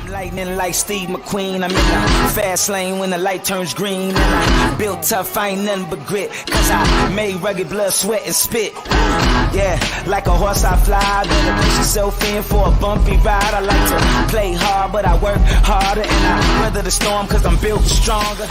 Lightning like Steve McQueen. I'm in the fast lane when the light turns green. And I built tough, I ain't nothing but grit. Cause I made rugged blood, sweat, and spit. Yeah, like a horse I fly. Better push yourself in for a bumpy ride. I like to play hard, but I work harder. And I weather the storm cause I'm built stronger.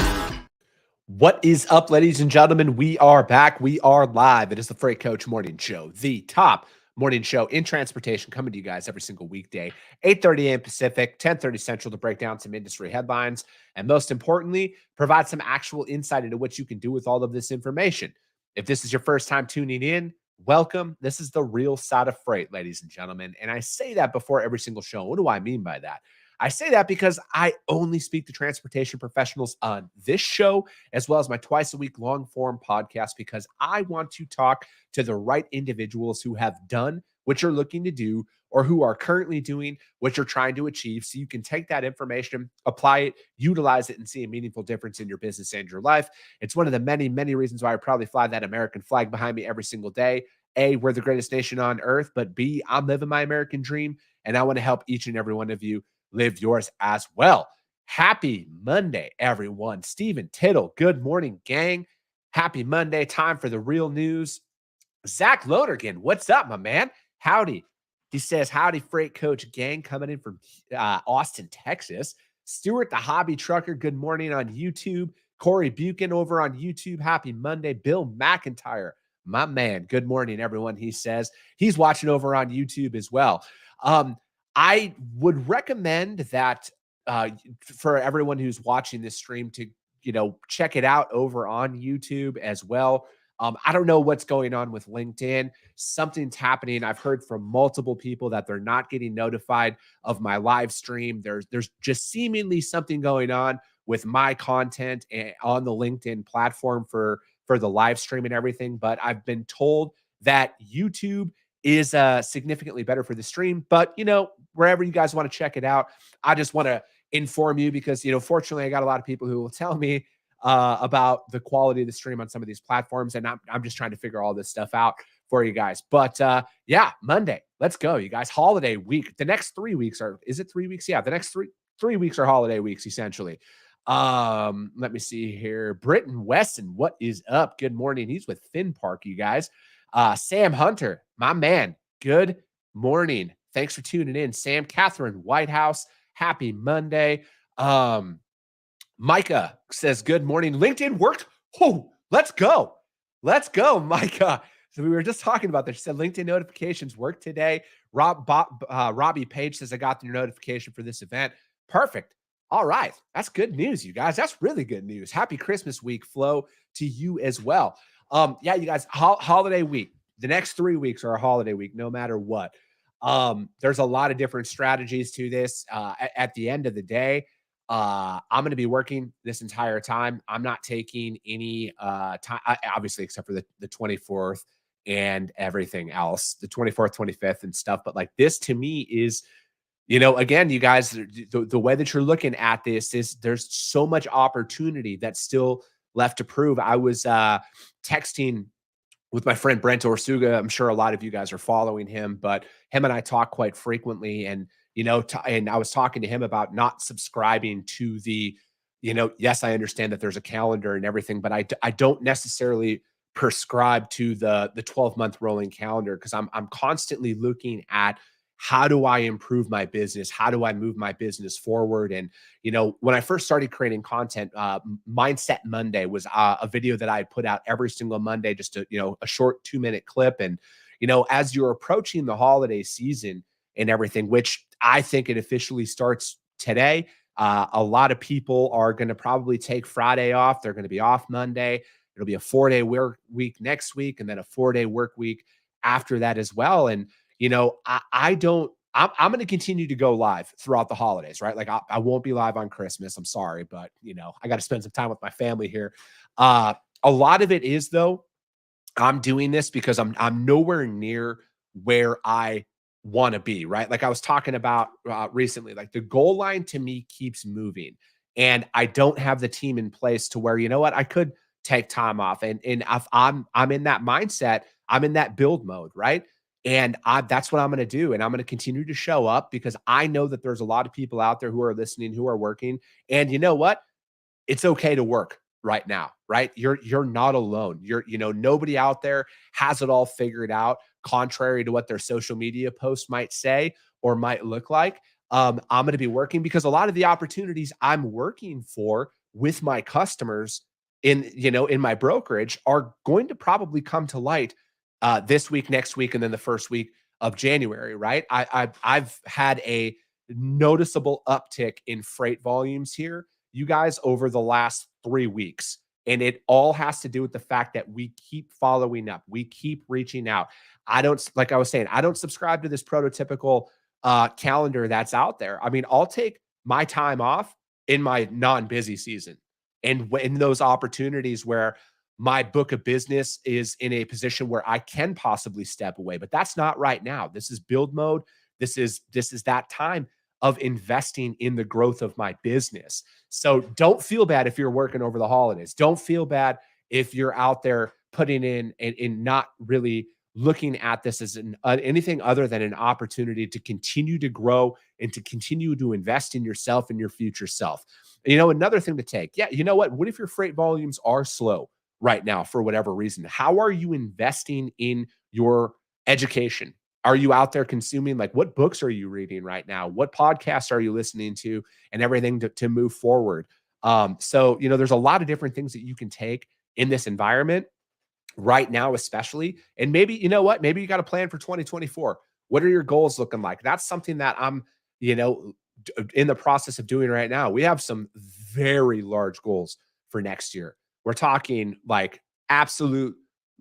What is up, ladies and gentlemen? We are back. We are live. It is the Freight Coach Morning Show, the top morning show in transportation, coming to you guys every single weekday, 8:30 a.m. Pacific, 10:30 Central, to break down some industry headlines and, most importantly, provide some actual insight into what you can do with all of this information. If this is your first time tuning in, welcome. This is the real side of freight, ladies and gentlemen. And I say that before every single show. What do I mean by that? I say that because I only speak to transportation professionals on this show, as well as my twice-a-week long-form podcast, because I want to talk to the right individuals who have done what you're looking to do or who are currently doing what you're trying to achieve, so you can take that information, apply it, utilize it, and see a meaningful difference in your business and your life. It's one of the many, many reasons why I proudly fly that American flag behind me every single day. A, we're the greatest nation on earth, but B, I'm living my American dream, and I want to help each and every one of you live yours as well. Happy Monday, everyone. Steven Tittle, good morning, gang. Happy Monday. Time for the real news. Zach Lonergan, what's up, my man? Howdy. He says, howdy, Freight Coach gang, coming in from Austin, Texas. Stuart, the hobby trucker, good morning on YouTube. Corey Buchan over on YouTube, happy Monday. Bill McIntyre, my man, good morning, everyone. He says he's watching over on YouTube as well. I would recommend that for everyone who's watching this stream to, check it out over on YouTube as well. I don't know what's going on with LinkedIn. Something's happening. I've heard from multiple people that they're not getting notified of my live stream. There's just seemingly something going on with my content on the LinkedIn platform for the live stream and everything. But I've been told that YouTube is significantly better for the stream. But, wherever you guys want to check it out, I just want to inform you because, fortunately, I got a lot of people who will tell me about the quality of the stream on some of these platforms. And I'm just trying to figure all this stuff out for you guys. But yeah, Monday, let's go, you guys. Holiday week. The next 3 weeks is it 3 weeks? Yeah, the next three weeks are holiday weeks, essentially. Let me see here. Britton Weston, what is up? Good morning. He's with Finn Park, you guys. Sam Hunter, my man, good morning. Thanks for tuning in, Sam. Catherine Whitehouse, happy Monday. Micah says, good morning. LinkedIn worked. Oh, let's go. Let's go, Micah. So we were just talking about this. She said LinkedIn notifications work today. Robbie Page says, I got your notification for this event. Perfect. All right. That's good news, you guys. That's really good news. Happy Christmas week, Flo, to you as well. Yeah, you guys, holiday week. The next 3 weeks are a holiday week, no matter what. There's a lot of different strategies to this. At the end of the day, I'm going to be working this entire time. I'm not taking any time, obviously, except for the 24th and everything else, the 24th, 25th and stuff. But like this to me is, again, you guys, the way that you're looking at this is there's so much opportunity that's still left to prove. I was texting with my friend Brent Orsuga. I'm sure a lot of you guys are following him, but him and I talk quite frequently. And, and I was talking to him about not subscribing to the, yes, I understand that there's a calendar and everything, but I don't necessarily prescribe to the 12-month rolling calendar because I'm constantly looking at how do I improve my business? How do I move my business forward? And, when I first started creating content, Mindset Monday was a video that I had put out every single Monday, just a short 2-minute clip. And, as you're approaching the holiday season and everything, which I think it officially starts today, a lot of people are going to probably take Friday off. They're going to be off Monday. It'll be a 4-day work week next week, and then a 4-day work week after that as well. And, I'm going to continue to go live throughout the holidays, right? Like I won't be live on Christmas. I'm sorry, but I got to spend some time with my family here. A lot of it is though, I'm doing this because I'm nowhere near where I want to be, right? Like I was talking about recently, like the goal line to me keeps moving and I don't have the team in place to where, I could take time off. And if I'm in that mindset, I'm in that build mode, right? And that's what I'm going to do. And I'm going to continue to show up because I know that there's a lot of people out there who are listening, who are working. And you know what? It's okay to work right now, right? You're not alone. Nobody out there has it all figured out, contrary to what their social media posts might say or might look like. I'm going to be working because a lot of the opportunities I'm working for with my customers in my brokerage are going to probably come to light this week, next week, and then the first week of January, right? I've had a noticeable uptick in freight volumes here, you guys, over the last 3 weeks. And it all has to do with the fact that we keep following up. We keep reaching out. Like I was saying, I don't subscribe to this prototypical calendar that's out there. I mean, I'll take my time off in my non-busy season. And in those opportunities where my book of business is in a position where I can possibly step away, but that's not right now. This is build mode. This is that time of investing in the growth of my business. So don't feel bad if you're working over the holidays. Don't feel bad if you're out there putting in and not really looking at this as anything other than an opportunity to continue to grow and to continue to invest in yourself and your future self. Another thing to take. Yeah, you know what? What if your freight volumes are slow right now for whatever reason? How are you investing in your education? Are you out there consuming, like, what books are you reading right now? What podcasts are you listening to and everything to move forward? So, there's a lot of different things that you can take in this environment right now, especially. And maybe, you know what? Maybe you got a plan for 2024. What are your goals looking like? That's something that I'm, in the process of doing right now. We have some very large goals for next year. We're talking like absolute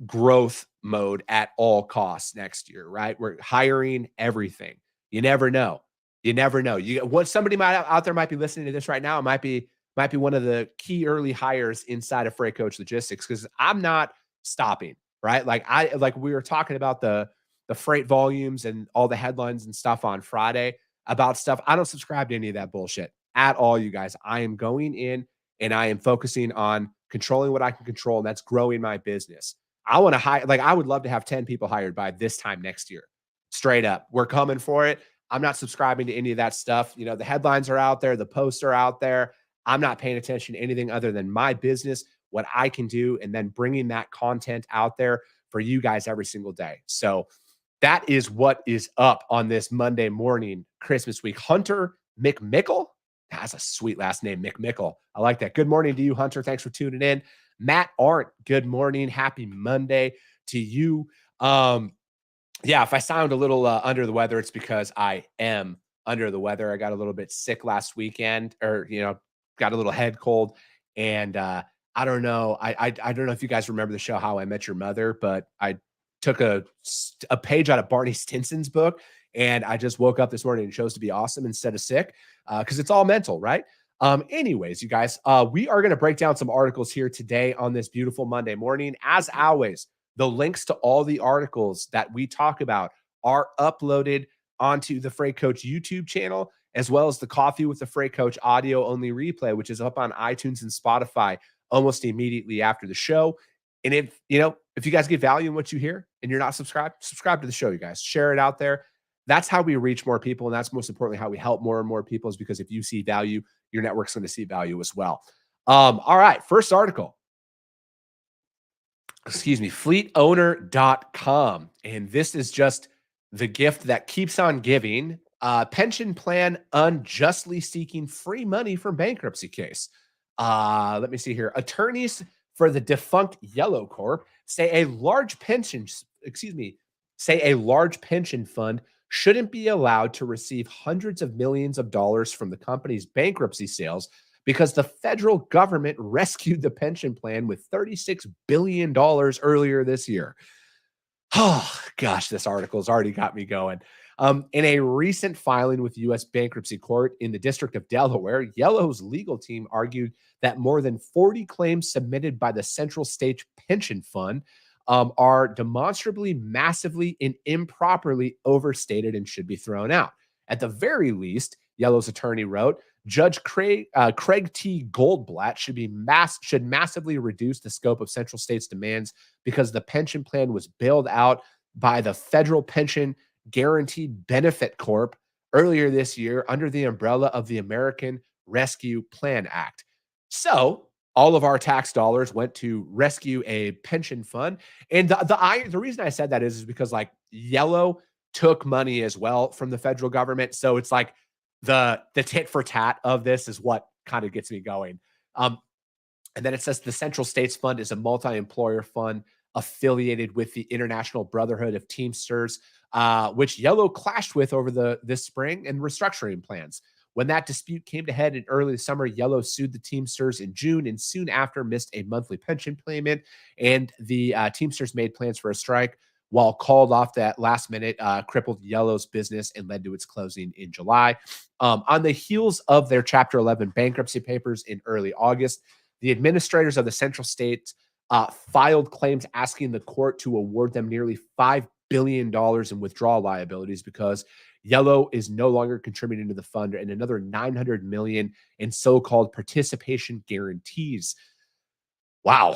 growth mode at all costs next year, right? We're hiring everything. You never know. You never know. Somebody out there might be listening to this right now. It might be one of the key early hires inside of Freight Coach Logistics, because I'm not stopping, right? Like we were talking about the freight volumes and all the headlines and stuff on Friday about stuff. I don't subscribe to any of that bullshit at all, you guys. I am going in and I am focusing on controlling what I can control, and that's growing my business. I want to hire, like, I would love to have 10 people hired by this time next year. Straight up. We're coming for it. I'm not subscribing to any of that stuff. The headlines are out there, the posts are out there. I'm not paying attention to anything other than my business, what I can do, and then bringing that content out there for you guys every single day. So that is what is up on this Monday morning, Christmas week. Hunter McMickle. That's a sweet last name, McMickle. I like that. Good morning to you, Hunter. Thanks for tuning in. Matt Arndt, good morning. Happy Monday to you. Yeah, if I sound a little under the weather, it's because I am under the weather. I got a little bit sick last weekend, or, got a little head cold. And I don't know. I don't know if you guys remember the show How I Met Your Mother, but I took a page out of Barney Stinson's book, and I just woke up this morning and chose to be awesome instead of sick, because it's all mental, right? Anyways, you guys, we are going to break down some articles here today on this beautiful Monday morning. As always, the links to all the articles that we talk about are uploaded onto the Freight Coach YouTube channel, as well as the Coffee with the Freight Coach audio only replay, which is up on iTunes and Spotify almost immediately after the show. And if you guys get value in what you hear and you're not subscribed, subscribe to the show, you guys. Share it out there. That's how we reach more people. And that's most importantly how we help more and more people, is because if you see value, your network's going to see value as well. All right. First article. Fleetowner.com. And this is just the gift that keeps on giving. Pension plan unjustly seeking free money from bankruptcy case. Let me see here. Attorneys for the defunct Yellow Corp say a large pension fund shouldn't be allowed to receive hundreds of millions of dollars from the company's bankruptcy sales because the federal government rescued the pension plan with $36 billion earlier this year. Oh, gosh, this article's already got me going. In a recent filing with U.S. Bankruptcy Court in the District of Delaware, Yellow's legal team argued that more than 40 claims submitted by the Central State Pension Fund are demonstrably, massively, and improperly overstated and should be thrown out. At the very least, Yellow's attorney wrote, Judge Craig T. Goldblatt should massively reduce the scope of Central State's demands because the pension plan was bailed out by the Federal Pension Guaranteed Benefit Corp earlier this year under the umbrella of the American Rescue Plan Act. So all of our tax dollars went to rescue a pension fund. And the reason I said that is because like Yellow took money as well from the federal government. So it's like the tit for tat of this is what kind of gets me going. And then it says the Central States Fund is a multi-employer fund affiliated with the International Brotherhood of Teamsters, which Yellow clashed with over this spring and restructuring plans. When that dispute came to head in early summer, Yellow sued the Teamsters in June and soon after missed a monthly pension payment. And the Teamsters made plans for a strike, while called off that last minute, crippled Yellow's business and led to its closing in July. On the heels of their Chapter 11 bankruptcy papers in early August, the administrators of the Central States filed claims asking the court to award them nearly $5 billion in withdrawal liabilities because Yellow is no longer contributing to the fund, and another $900 million in so-called participation guarantees. Wow.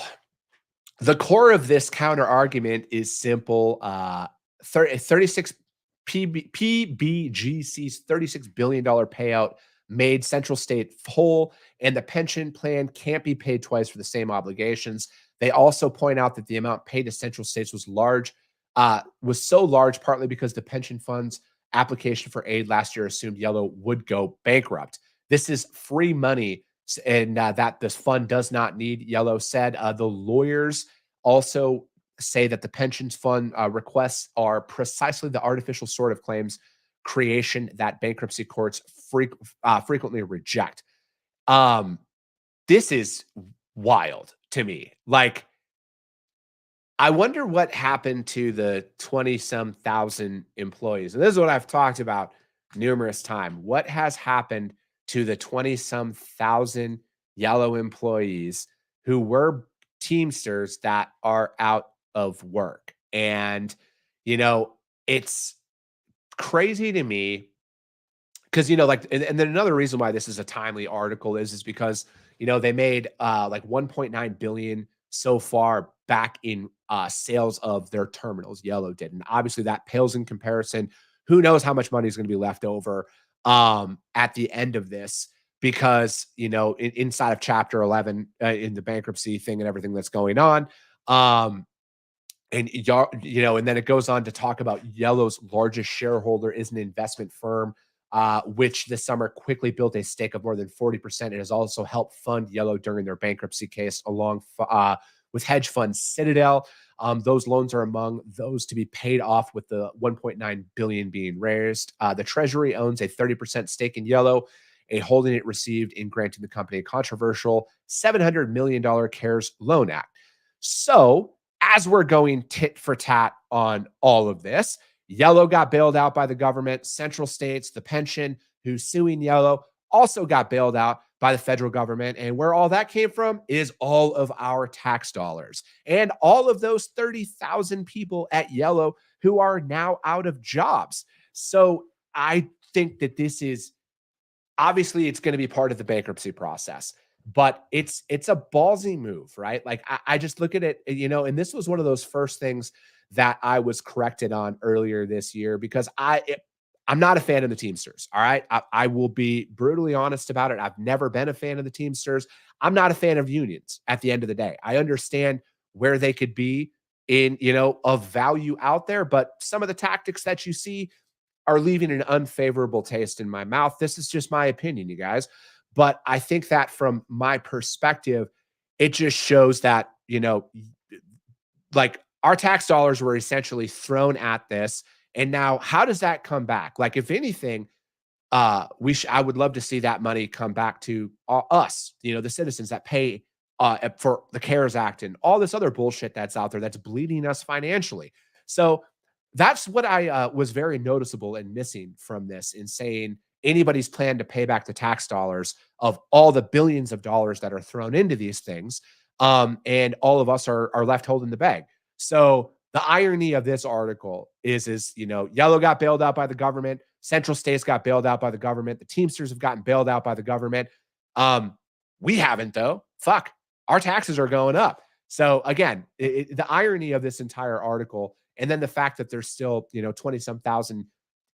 The core of this counter argument is simple. 36 PBGC's $36 billion payout made Central State whole, and the pension plan can't be paid twice for the same obligations. They also point out that the amount paid to Central States was so large, partly because the pension fund's application for aid last year assumed Yellow would go bankrupt. This is free money, and that this fund does not need, Yellow said. The lawyers also say that the pensions fund requests are precisely the artificial sort of claims creation that bankruptcy courts frequently reject. This is wild to me. Like, I wonder what happened to the 20-some thousand employees. And this is what I've talked about numerous times. What has happened to the 20-some thousand Yellow employees who were Teamsters that are out of work? And, it's crazy to me because, and then another reason why this is a timely article is because, they made like 1.9 billion so far back in sales of their terminals. Yellow did. And obviously that pales in comparison. Who knows how much money is going to be left over at the end of this, because, inside of Chapter 11 in the bankruptcy thing and everything that's going on. And and then it goes on to talk about Yellow's largest shareholder is an investment firm, which this summer quickly built a stake of more than 40%. It has also helped fund Yellow during their bankruptcy case, along with hedge fund Citadel. Those loans are among those to be paid off, with the 1.9 billion being raised. The Treasury owns a 30% stake in Yellow, a holding it received in granting the company a controversial $700 million CARES Loan Act. So, as we're going tit for tat on all of this, Yellow got bailed out by the government. Central States, the pension, who's suing Yellow, also got bailed out by the federal government. And where all that came from is all of our tax dollars and all of those 30,000 people at Yellow who are now out of jobs. So I think that this is, obviously it's going to be part of the bankruptcy process, but it's a ballsy move, right? Like I just look at it, and this was one of those first things that I was corrected on earlier this year, because I'm not a fan of the Teamsters. All right. I will be brutally honest about it. I've never been a fan of the Teamsters. I'm not a fan of unions at the end of the day. I understand where they could be in, of value out there, but some of the tactics that you see are leaving an unfavorable taste in my mouth. This is just my opinion, you guys. But I think that from my perspective, it just shows that, like our tax dollars were essentially thrown at this. And now how does that come back? Like, if anything, I would love to see that money come back to us, the citizens that pay for the CARES Act and all this other bullshit that's out there that's bleeding us financially. So that's what I was very noticeable and missing from this, in saying anybody's plan to pay back the tax dollars of all the billions of dollars that are thrown into these things. And all of us are left holding the bag. So the irony of this article is Yellow got bailed out by the government. Central States got bailed out by the government. The Teamsters have gotten bailed out by the government. We haven't, though. Fuck. Our taxes are going up. So again, the irony of this entire article And then the fact that there's still, 20 some thousand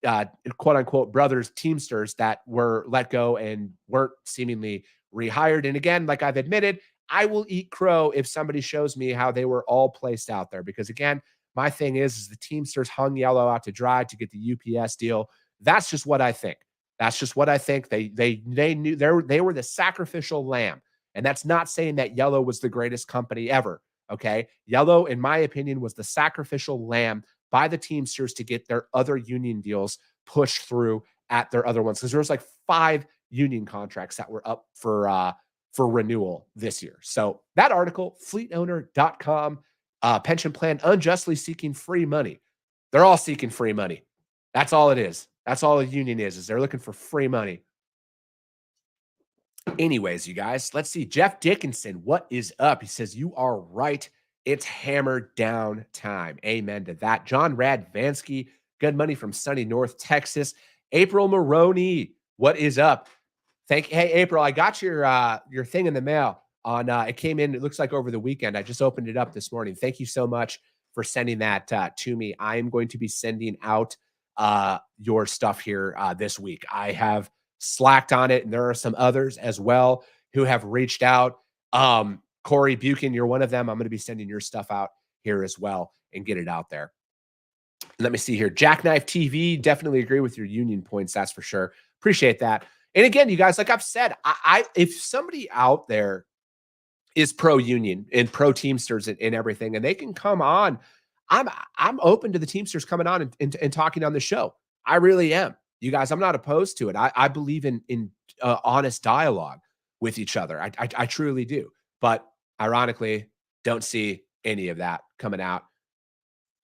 quote unquote brothers Teamsters that were let go and weren't seemingly rehired. And again, like I've admitted, I will eat crow if somebody shows me how they were all placed out there. Because again, my thing is the Teamsters hung yellow out to dry to get the UPS deal. That's just what I think. That's just what I think. They knew they were the sacrificial lamb. And that's not saying that Yellow was the greatest company ever. Okay. Yellow, in my opinion, was the sacrificial lamb by the Teamsters to get their other union deals pushed through at their other ones. Because there was like 5 union contracts that were up for renewal this year. So that article, fleetowner.com, pension plan unjustly seeking free money. They're all seeking free money. That's all it is. That's all a union is they're looking for free money. Anyways, you guys, let's see. Jeff Dickinson, what is up? He says, you are right. It's hammered down time. Amen to that. John Radvansky, good money from sunny North Texas. April Maroney, what is up? Hey, April, I got your thing in the mail on it came in, it looks like over the weekend. I just opened it up this morning. Thank you so much for sending that to me. I am going to be sending out your stuff here this week. I have slacked on it, and there are some others as well who have reached out. Corey Buchan, you're one of them. I'm going to be sending your stuff out here as well and get it out there. Let me see here. Jackknife TV, definitely agree with your union points. That's for sure. Appreciate that. And again, you guys, like I've said, if somebody out there is pro-union and pro-Teamsters and everything, and they can come on, I'm open to the Teamsters coming on and talking on the show. I really am. You guys, I'm not opposed to it. I believe in honest dialogue with each other. I truly do. But ironically, don't see any of that coming out.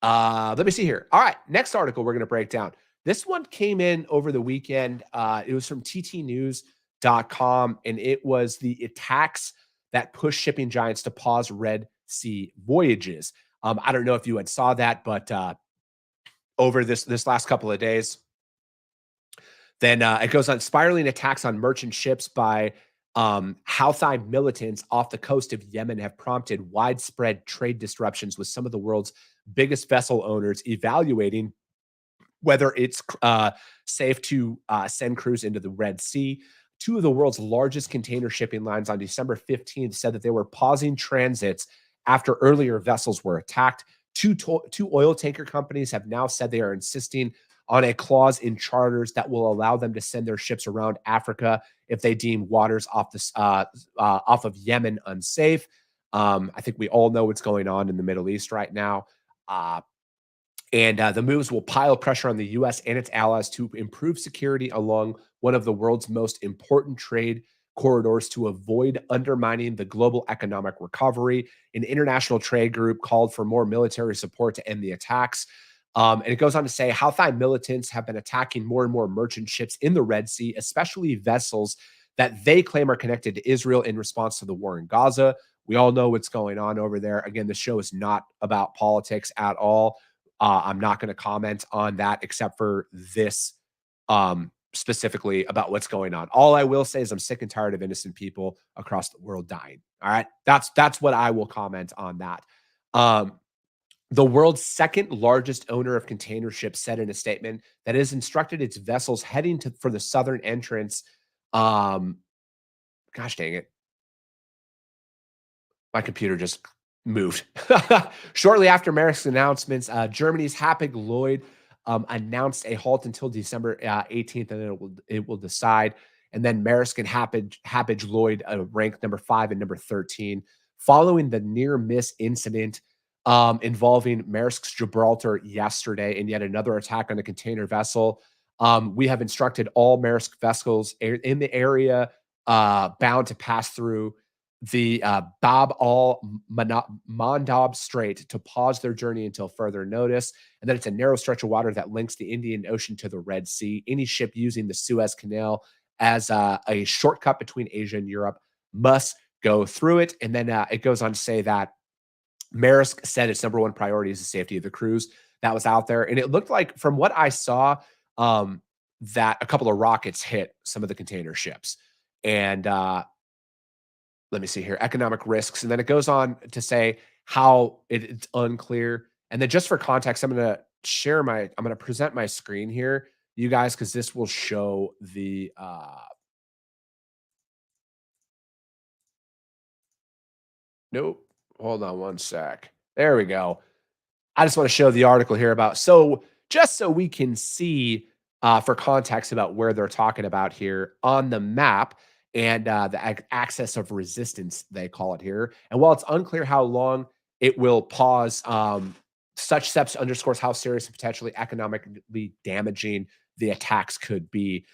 Let me see here. All right, next article we're going to break down. This one came in over the weekend. It was from ttnews.com, and it was the attacks that pushed shipping giants to pause Red Sea voyages. I don't know if you had saw that, but over this last couple of days, then it goes on. Spiraling attacks on merchant ships by Houthi militants off the coast of Yemen have prompted widespread trade disruptions, with some of the world's biggest vessel owners evaluating whether it's safe to send crews into the Red Sea. 2 of the world's largest container shipping lines on December 15th said that they were pausing transits after earlier vessels were attacked. Two oil tanker companies have now said they are insisting on a clause in charters that will allow them to send their ships around Africa if they deem waters off of Yemen unsafe. I think we all know what's going on in the Middle East right now. And the moves will pile pressure on the U.S. and its allies to improve security along one of the world's most important trade corridors to avoid undermining the global economic recovery. An international trade group called for more military support to end the attacks. And it goes on to say Houthi militants have been attacking more and more merchant ships in the Red Sea, especially vessels that they claim are connected to Israel in response to the war in Gaza. We all know what's going on over there. Again, the show is not about politics at all. I'm not going to comment on that except for this specifically about what's going on. All I will say is I'm sick and tired of innocent people across the world dying. All right. That's what I will comment on that. The world's second largest owner of container ships said in a statement that it has instructed its vessels heading for the southern entrance. Gosh dang it. My computer just moved. Shortly after Maersk's announcements, Germany's Hapag-Lloyd announced a halt until December 18th, and then it will decide. And then Maersk and Hapag-Lloyd ranked number 5 and number 13, following the near-miss incident involving Maersk's Gibraltar yesterday, and yet another attack on a container vessel. We have instructed all Maersk vessels in the area bound to pass through the Bab al-Mandab Strait to pause their journey until further notice. And then it's a narrow stretch of water that links the Indian Ocean to the Red Sea. Any ship using the Suez Canal as a shortcut between Asia and Europe must go through it. And then it goes on to say that Maersk said its number one priority is the safety of the crews that was out there. And it looked like, from what I saw, that a couple of rockets hit some of the container ships. And let me see here, economic risks. And then it goes on to say how it's unclear And then just for context, I'm going to present my screen here, you guys, because this will show the, nope, hold on one sec. There we go. I just want to show the article here about, so just so we can see for context about where they're talking about here on the map and the axis of resistance, they call it here. And while it's unclear how long it will pause, such steps underscores how serious and potentially economically damaging the attacks could be.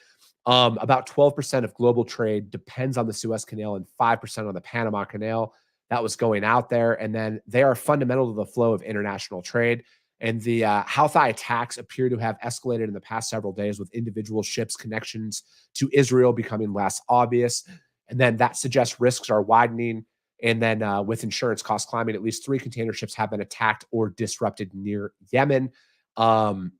About 12% of global trade depends on the Suez Canal and 5% on the Panama Canal that was going out there. And then they are fundamental to the flow of international trade. And the Houthi attacks appear to have escalated in the past several days, with individual ships' connections to Israel becoming less obvious. And then that suggests risks are widening. And then with insurance costs climbing, at least 3 container ships have been attacked or disrupted near Yemen. And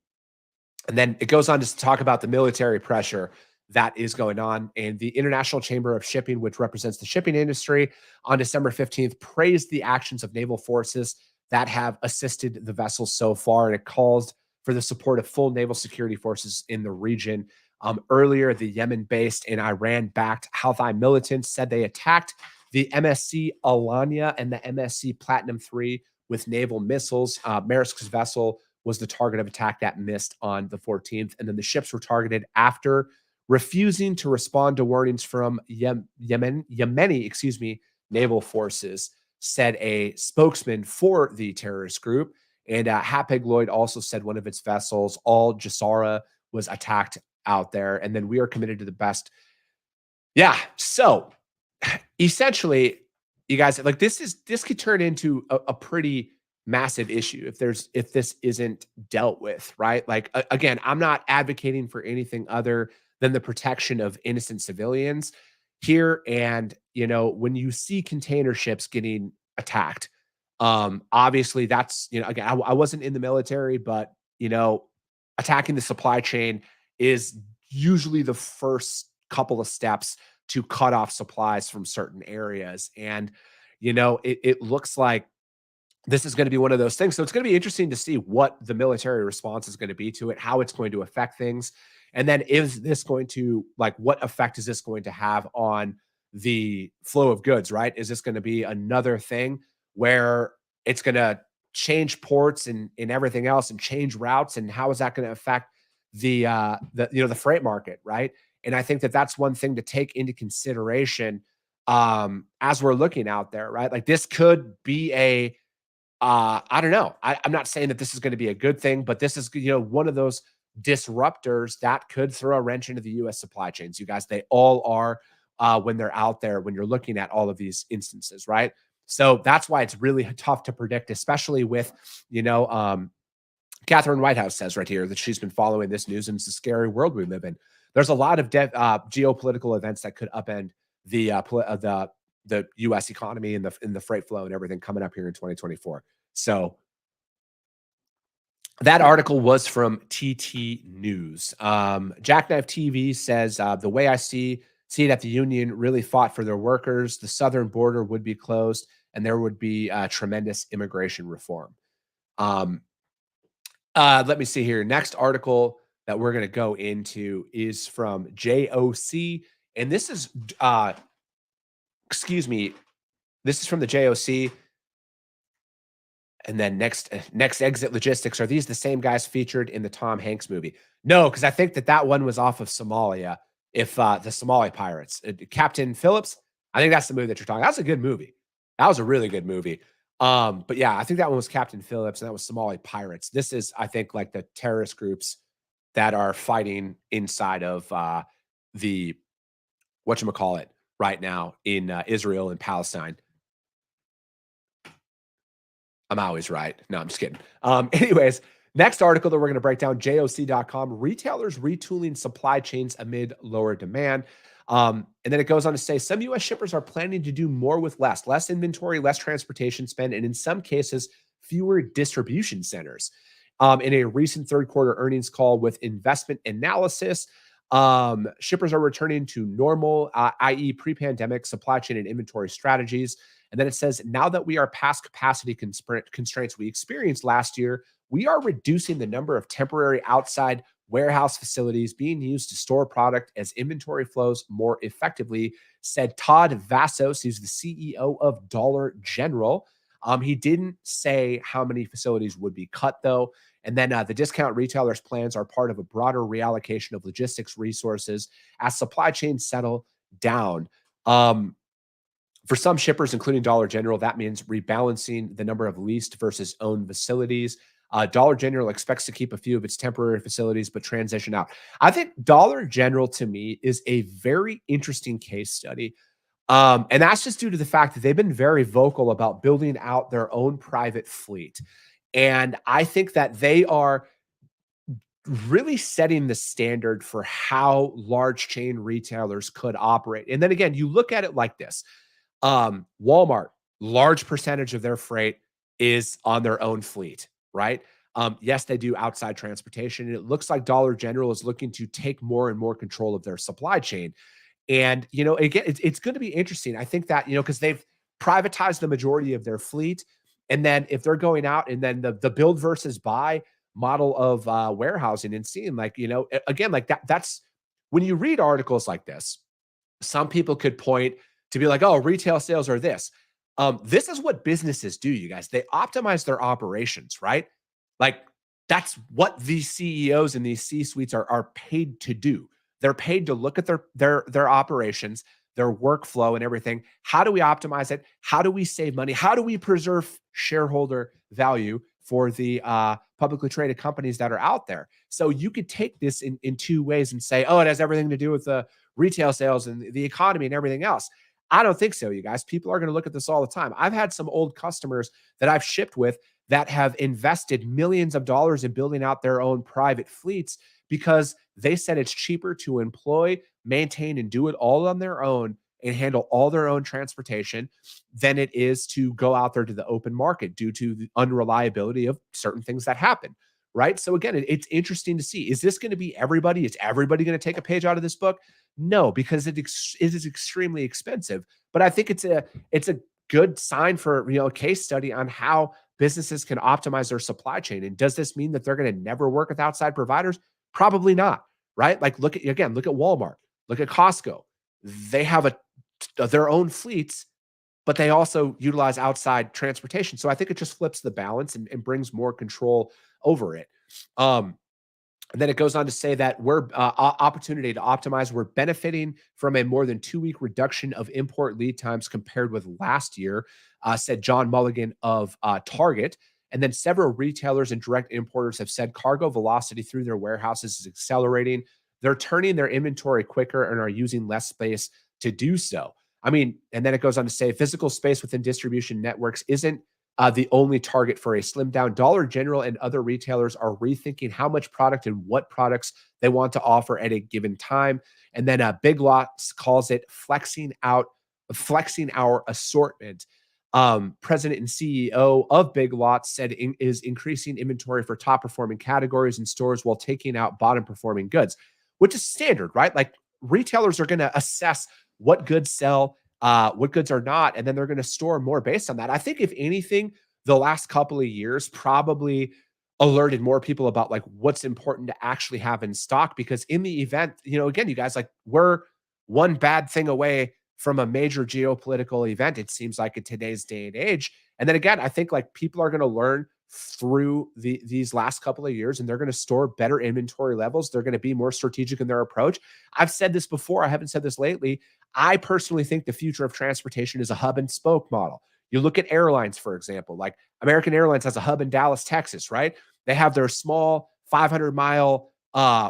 then it goes on to talk about the military pressure that is going on. And the International Chamber of Shipping, which represents the shipping industry, on December 15th, praised the actions of naval forces that have assisted the vessels so far. And it calls for the support of full naval security forces in the region. Earlier, the Yemen-based and Iran-backed Houthi militants said they attacked the MSC Alanya and the MSC Platinum III with naval missiles. Maersk's vessel was the target of attack that missed on the 14th. And then the ships were targeted after refusing to respond to warnings from Yemeni naval forces, said a spokesman for the terrorist group. And Hapag-Lloyd also said one of its vessels, Al Jassara, was attacked out there. And then we are committed to the best. Yeah. So essentially, you guys, like, this could turn into a pretty massive issue if this isn't dealt with, right? Like, again, I'm not advocating for anything other than the protection of innocent civilians here. And, when you see container ships getting attacked, obviously that's, again, I wasn't in the military, but, attacking the supply chain is usually the first couple of steps to cut off supplies from certain areas. And, it looks like this is going to be one of those things. So it's going to be interesting to see what the military response is going to be to it, how it's going to affect things. And then is this going to, like, what effect is this going to have on the flow of goods, right? Is this going to be another thing where it's going to change ports and everything else and change routes? And how is that going to affect the freight market, right? And I think that that's one thing to take into consideration as we're looking out there, right? Like, this could be I don't know. I'm not saying that this is going to be a good thing, but this is, one of those disruptors that could throw a wrench into the U.S. supply chains. You guys, they all are when they're out there, when you're looking at all of these instances, right? So that's why it's really tough to predict, especially with, Catherine Whitehouse says right here that she's been following this news, and it's a scary world we live in. There's a lot of geopolitical events that could upend the U.S. economy and the freight flow and everything coming up here in 2024. So that article was from TT News. Jackknife TV says, the way I see it, at the union really fought for their workers, the southern border would be closed and there would be tremendous immigration reform. Let me see here. Next article that we're going to go into is from JOC. And this is, this is from the JOC. And then next exit logistics. Are these the same guys featured in the Tom Hanks movie? No, because I think that one was off of Somalia. If the Somali pirates, Captain Phillips, I think that's the movie that you're talking. That's a good movie. That was a really good movie. But yeah, I think that one was Captain Phillips, and that was Somali pirates. This is, I think, like the terrorist groups that are fighting inside of the whatchamacallit right now in Israel and Palestine. I'm always right. No, I'm just kidding. Anyways, next article that we're going to break down, JOC.com, retailers retooling supply chains amid lower demand. And then it goes on to say some U.S. shippers are planning to do more with less inventory, less transportation spend, and in some cases, fewer distribution centers. In a recent third quarter earnings call with Investment Analysis, shippers are returning to normal, i.e. pre-pandemic supply chain and inventory strategies. And then it says, now that we are past capacity constraints we experienced last year, we are reducing the number of temporary outside warehouse facilities being used to store product as inventory flows more effectively, said Todd Vassos, who's the CEO of Dollar General. He didn't say how many facilities would be cut, though. And then the discount retailers' plans are part of a broader reallocation of logistics resources as supply chains settle down. For some shippers, including Dollar General, that means rebalancing the number of leased versus owned facilities. Dollar General expects to keep a few of its temporary facilities, but transition out. I think Dollar General, to me, is a very interesting case study. And that's just due to the fact that they've been very vocal about building out their own private fleet. And I think that they are really setting the standard for how large chain retailers could operate. And then again, you look at it like this. Walmart, large percentage of their freight is on their own fleet, right? Yes, they do outside transportation. And it looks like Dollar General is looking to take more and more control of their supply chain. And, again, it's going to be interesting. I think that, because they've privatized the majority of their fleet. And then if they're going out and then the build versus buy model of warehousing and seeing again, like that's when you read articles like this, some people could point to be like, oh, retail sales are this. This is what businesses do, you guys. They optimize their operations, right? Like that's what these CEOs and these C-suites are paid to do. They're paid to look at their operations, their workflow and everything. How do we optimize it? How do we save money? How do we preserve shareholder value for the publicly traded companies that are out there? So you could take this in two ways and say, oh, it has everything to do with the retail sales and the economy and everything else. I don't think so, you guys. People are going to look at this all the time. I've had some old customers that I've shipped with that have invested millions of dollars in building out their own private fleets because they said it's cheaper to employ, maintain, and do it all on their own and handle all their own transportation than it is to go out there to the open market due to the unreliability of certain things that happen, right? So again, it's interesting to see. Is this going to be everybody? Is everybody going to take a page out of this book? No, because it is extremely expensive. But I think it's a good sign for a case study on how businesses can optimize their supply chain. And does this mean that they're going to never work with outside providers? Probably not, right? Like look at Walmart, look at Costco. They have their own fleets, but they also utilize outside transportation. So I think it just flips the balance and brings more control over it. And then it goes on to say that we're opportunity to optimize. We're benefiting from a more than 2-week reduction of import lead times compared with last year, said John Mulligan of Target. And then several retailers and direct importers have said cargo velocity through their warehouses is accelerating. They're turning their inventory quicker and are using less space to do so. I mean, and then it goes on to say physical space within distribution networks isn't the only target for a slim down. Dollar General and other retailers are rethinking how much product and what products they want to offer at a given time. And then Big Lots calls it flexing our assortment. President and CEO of Big Lots said is increasing inventory for top performing categories in stores while taking out bottom performing goods, which is standard, right? Like retailers are going to assess what goods sell, what goods are not, and then they're going to store more based on that. I think if anything, the last couple of years probably alerted more people about like what's important to actually have in stock, because in the event, again, you guys, like we're one bad thing away from a major geopolitical event, it seems like in today's day and age. And then again, I think like people are going to learn through these last couple of years and they're going to store better inventory levels. They're going to be more strategic in their approach. I've said this before. I haven't said this lately. I personally think the future of transportation is a hub and spoke model. You look at airlines, for example, like American Airlines has a hub in Dallas, Texas, right? They have their small 500-mile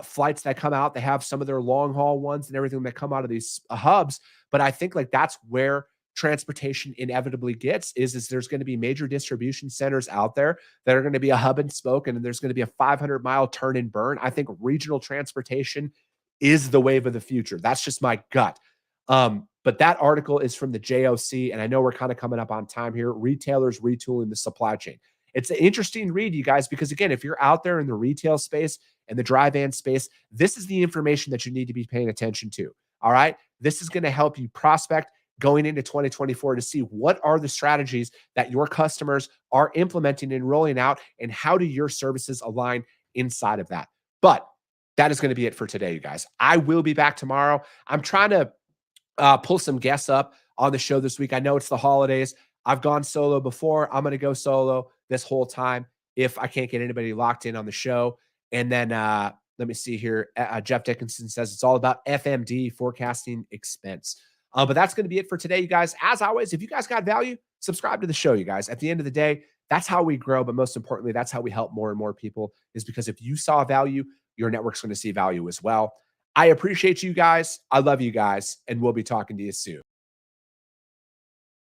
flights that come out. They have some of their long haul ones and everything that come out of these hubs. But I think like that's where transportation inevitably gets is there's going to be major distribution centers out there that are going to be a hub and spoke, and there's going to be a 500-mile turn and burn. I think regional transportation is the wave of the future. That's just my gut. But that article is from the JOC, and I know we're kind of coming up on time here. Retailers retooling the supply chain. It's an interesting read, you guys, because again, if you're out there in the retail space and the dry van space, this is the information that you need to be paying attention to. All right. This is going to help you prospect. going into 2024 to see what are the strategies that your customers are implementing and rolling out, and how do your services align inside of that. But that is going to be it for today, you guys. I will be back tomorrow. I'm trying to pull some guests up on the show this week. I know it's the holidays. I've gone solo before. I'm going to go solo this whole time if I can't get anybody locked in on the show. And then let me see here. Jeff Dickinson says it's all about FMD, forecasting expense. But that's going to be it for today, you guys. As always, if you guys got value, subscribe to the show, you guys. At the end of the day, that's how we grow. But most importantly, that's how we help more and more people, is because if you saw value, your network's going to see value as well. I appreciate you guys. I love you guys. And we'll be talking to you soon.